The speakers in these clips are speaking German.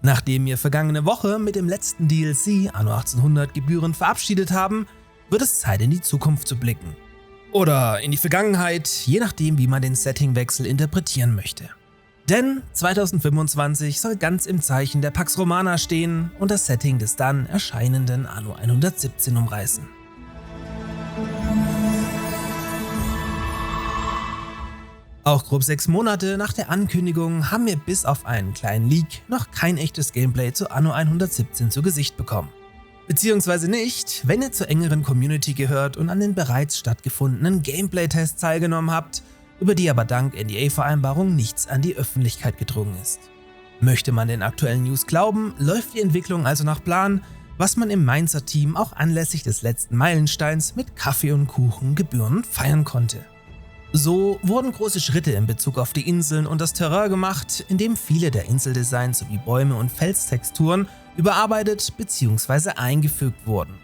Nachdem wir vergangene Woche mit dem letzten DLC Anno 1800 gebührend verabschiedet haben, wird es Zeit, in die Zukunft zu blicken. Oder in die Vergangenheit, je nachdem, wie man den Settingwechsel interpretieren möchte. Denn 2025 soll ganz im Zeichen der Pax Romana stehen und das Setting des dann erscheinenden Anno 117 umreißen. Auch grob 6 Monate nach der Ankündigung haben wir bis auf einen kleinen Leak noch kein echtes Gameplay zu Anno 117 zu Gesicht bekommen. Beziehungsweise nicht, wenn ihr zur engeren Community gehört und an den bereits stattgefundenen Gameplay-Tests teilgenommen habt, über die aber dank NDA-Vereinbarung nichts an die Öffentlichkeit gedrungen ist. Möchte man den aktuellen News glauben, läuft die Entwicklung also nach Plan, was man im Mainzer Team auch anlässlich des letzten Meilensteins mit Kaffee und Kuchen gebührend feiern konnte. So wurden große Schritte in Bezug auf die Inseln und das Terrain gemacht, indem viele der Inseldesigns sowie Bäume und Felstexturen überarbeitet bzw. eingefügt wurden.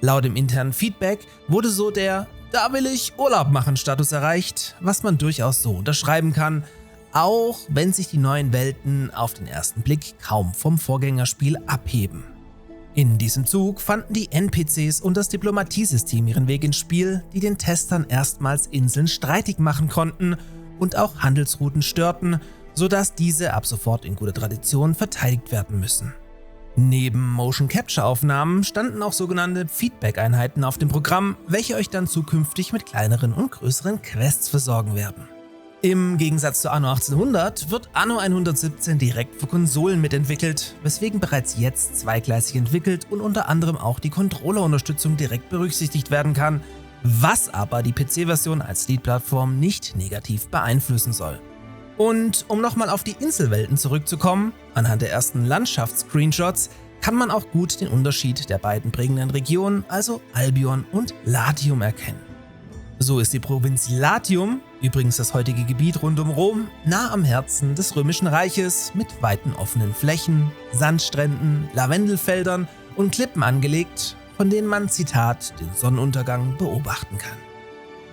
Laut dem internen Feedback wurde so der „Da will ich Urlaub machen" Status erreicht, was man durchaus so unterschreiben kann, auch wenn sich die neuen Welten auf den ersten Blick kaum vom Vorgängerspiel abheben. In diesem Zug fanden die NPCs und das Diplomatiesystem ihren Weg ins Spiel, die den Testern erstmals Inseln streitig machen konnten und auch Handelsrouten störten, sodass diese ab sofort in guter Tradition verteidigt werden müssen. Neben Motion-Capture-Aufnahmen standen auch sogenannte Feedback-Einheiten auf dem Programm, welche euch dann zukünftig mit kleineren und größeren Quests versorgen werden. Im Gegensatz zu Anno 1800 wird Anno 117 direkt für Konsolen mitentwickelt, weswegen bereits jetzt zweigleisig entwickelt und unter anderem auch die Controller-Unterstützung direkt berücksichtigt werden kann, was aber die PC-Version als Lead-Plattform nicht negativ beeinflussen soll. Und um nochmal auf die Inselwelten zurückzukommen, anhand der ersten Landschafts-Screenshots kann man auch gut den Unterschied der beiden prägenden Regionen, also Albion und Latium, erkennen. So ist die Provinz Latium, übrigens das heutige Gebiet rund um Rom, nah am Herzen des Römischen Reiches mit weiten offenen Flächen, Sandstränden, Lavendelfeldern und Klippen angelegt, von denen man, Zitat, den Sonnenuntergang beobachten kann.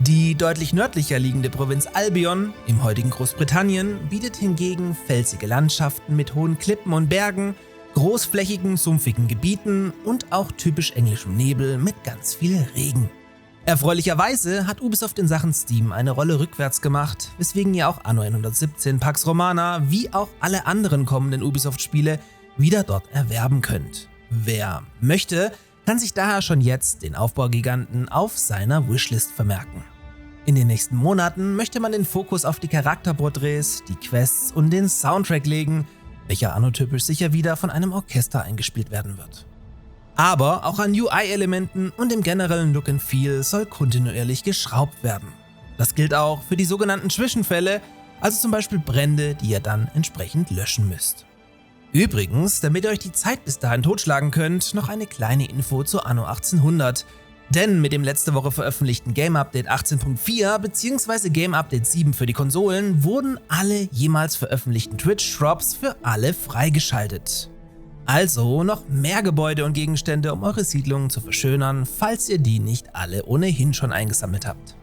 Die deutlich nördlicher liegende Provinz Albion im heutigen Großbritannien bietet hingegen felsige Landschaften mit hohen Klippen und Bergen, großflächigen, sumpfigen Gebieten und auch typisch englischem Nebel mit ganz viel Regen. Erfreulicherweise hat Ubisoft in Sachen Steam eine Rolle rückwärts gemacht, weswegen ihr auch Anno 117 Pax Romana wie auch alle anderen kommenden Ubisoft-Spiele wieder dort erwerben könnt. Wer möchte, kann sich daher schon jetzt den Aufbaugiganten auf seiner Wishlist vermerken. In den nächsten Monaten möchte man den Fokus auf die Charakterporträts, die Quests und den Soundtrack legen, welcher annotypisch sicher wieder von einem Orchester eingespielt werden wird. Aber auch an UI-Elementen und dem generellen Look and Feel soll kontinuierlich geschraubt werden. Das gilt auch für die sogenannten Zwischenfälle, also zum Beispiel Brände, die ihr dann entsprechend löschen müsst. Übrigens, damit ihr euch die Zeit bis dahin totschlagen könnt, noch eine kleine Info zu Anno 1800. Denn mit dem letzte Woche veröffentlichten Game Update 18.4 bzw. Game Update 7 für die Konsolen wurden alle jemals veröffentlichten Twitch-Drops für alle freigeschaltet. Also noch mehr Gebäude und Gegenstände, um eure Siedlungen zu verschönern, falls ihr die nicht alle ohnehin schon eingesammelt habt.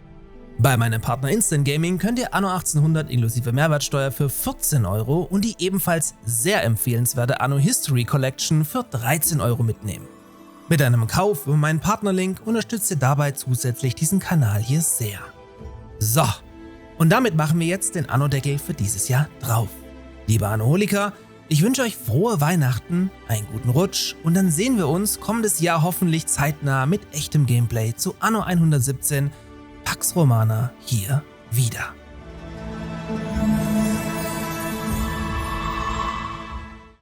Bei meinem Partner Instant Gaming könnt ihr Anno 1800 inklusive Mehrwertsteuer für 14 € und die ebenfalls sehr empfehlenswerte Anno History Collection für 13 € mitnehmen. Mit einem Kauf über meinen Partnerlink unterstützt ihr dabei zusätzlich diesen Kanal hier sehr. So, und damit machen wir jetzt den Anno-Deckel für dieses Jahr drauf. Liebe Annoholiker, ich wünsche euch frohe Weihnachten, einen guten Rutsch und dann sehen wir uns kommendes Jahr hoffentlich zeitnah mit echtem Gameplay zu Anno 117 Pax Romana hier wieder.